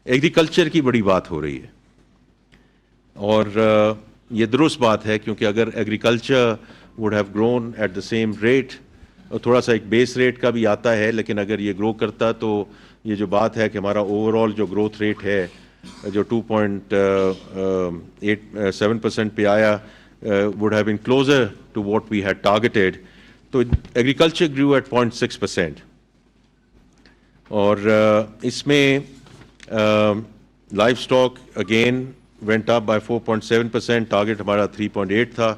Agriculture کی بڑی بات ہو رہی ہے اور یہ درست بات ہے کیونکہ اگر agriculture would have grown at the same rate, تھوڑا سا ایک بیس ریٹ کا بھی آتا ہے، لیکن اگر یہ گرو کرتا تو یہ جو بات ہے کہ ہمارا اوور آل جو گروتھ ریٹ ہے جو 2.87% پہ آیا would have been closer to what we had targeted. تو ایگریکلچر grew at 0.6%. اور اس میں life stock again went up by 4.7%, target ہمارا 3.8 تھا.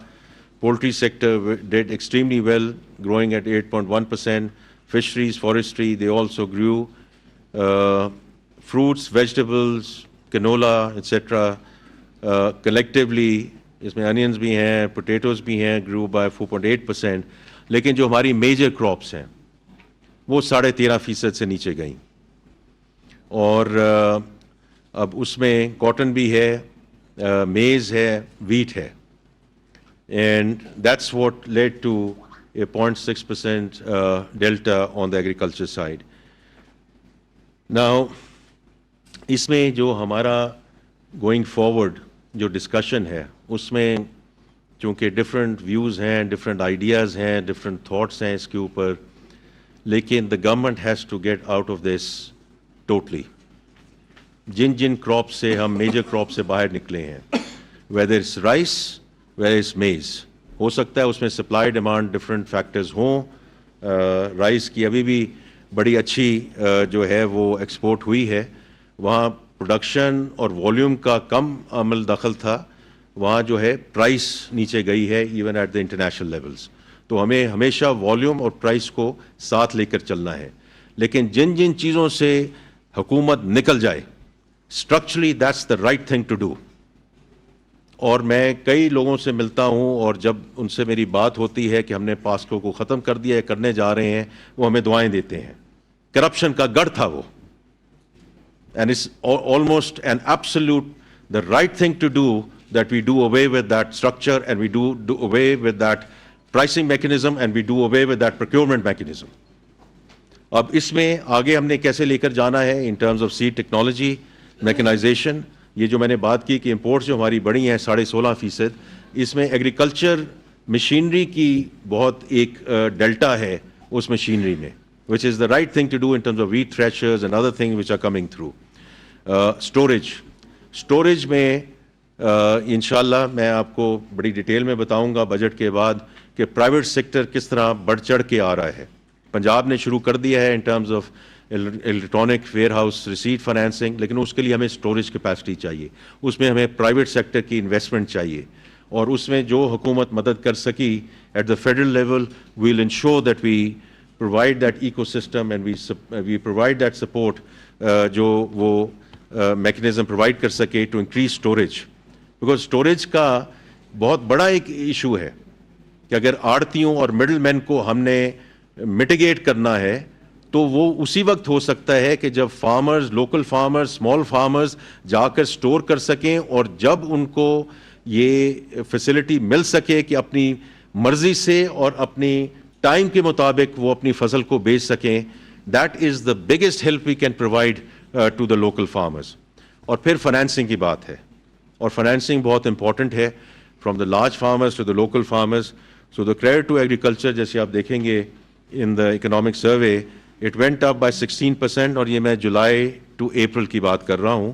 Poultry sector did extremely well, growing at 8.1%. Fisheries, forestry, they also grew. Fruits, vegetables, canola, etc. Collectively اس میں انینز بھی ہیں، potatoes بھی ہیں، grew by 4.8%. لیکن جو ہماری میجر کراپس ہیں وہ 13.5% سے نیچے گئیں. اور اب اس میں کاٹن بھی ہے، میز ہے، ویٹ ہے. And that's what lead to a 0.6% delta on the agriculture side. Now اس میں جو ہمارا گوئنگ فارورڈ جو ڈسکشن ہے اس میں چونکہ ڈفرینٹ ویوز ہیں، ڈفرینٹ آئیڈیاز ہیں، ڈفرینٹ تھاٹس ہیں اس کے اوپر، لیکن the government has to get out of this totally. جن کراپ سے ہم میجر کراپ سے باہر نکلے ہیں، whether it's rice, whether it's maize, ہو سکتا ہے اس میں سپلائی ڈیمانڈ ڈفرینٹ فیکٹرز ہوں. رائس کی ابھی بھی بڑی اچھی جو ہے وہ ایکسپورٹ ہوئی ہے، وہاں پروڈکشن اور والیوم کا کم عمل دخل تھا، وہاں جو ہے پرائس نیچے گئی ہے even at the international levels. تو ہمیں ہمیشہ والیوم اور پرائس کو ساتھ لے کر چلنا ہے. لیکن جن چیزوں سے حکومت نکل جائے structurally that's the right thing to do. اور میں کئی لوگوں سے ملتا ہوں اور جب ان سے میری بات ہوتی ہے کہ ہم نے پاسکو کو ختم کر دیا ہے، کرنے جا رہے ہیں، وہ ہمیں دعائیں دیتے ہیں. کرپشن کا گڑھ تھا وہ، and it's almost an absolute the right thing to do that we do away with that structure and we do away with that pricing mechanism and we do away with that procurement mechanism. اب اس میں آگے ہم نے کیسے لے کر جانا ہے in terms of seed technology, mechanization. یہ جو میں نے بات کی کہ امپورٹس جو ہماری بڑی ہیں 16.5%، اس میں ایگریکلچر مشینری کی بہت ایک ڈیلٹا ہے اس مشینری میں، which is the right thing to do in terms of wheat threshers and other things which are coming through. Storage میں انشاءاللہ میں آپ کو بڑی ڈیٹیل میں بتاؤں گا بجٹ کے بعد کہ پرائیویٹ سیکٹر کس طرح بڑھ چڑھ کے آ رہا ہے. پنجاب نے شروع کر دیا ہے in terms of electronic warehouse receipt financing, لیکن اس کے لیے ہمیں اسٹوریج کیپیسٹی چاہیے، اس میں ہمیں پرائیویٹ سیکٹر کی انویسٹمنٹ چاہیے. اور اس میں جو حکومت مدد کر سکی at the federal level we'll ensure that we provide that ecosystem and we provide that support جو وہ میکنزم پرووائڈ کر سکے to increase storage. Because storage کا بہت بڑا ایک ایشو ہے کہ اگر آڑتیوں اور مڈل مین کو ہم نے میٹیگیٹ کرنا ہے تو وہ اسی وقت ہو سکتا ہے کہ جب farmers, local farmers, small farmers جا کر اسٹور کر سکیں، اور جب ان کو یہ فیسلٹی مل سکے کہ اپنی مرضی سے اور اپنی ٹائم کے مطابق وہ اپنی فصل کو بیچ سکیں. That is the biggest help we can provide to the local farmers. اور پھر فائنینسنگ کی بات ہے، اور فائنینسنگ بہت امپورٹنٹ ہے from the large farmers to the local farmers. So the credit to agriculture جیسے آپ دیکھیں گے in the economic survey it went up by 16%، اور یہ میں جولائی ٹو اپریل کی بات کر رہا ہوں.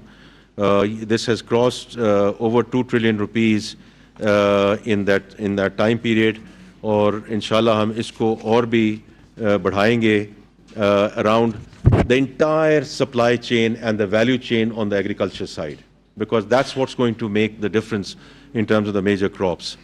This has crossed over 2 trillion rupees in that time period. اور انشاءاللہ ہم اس کو اور بھی بڑھائیں گے around the entire supply chain and the value chain on the agriculture side, because that's what's going to make the difference in terms of the major crops.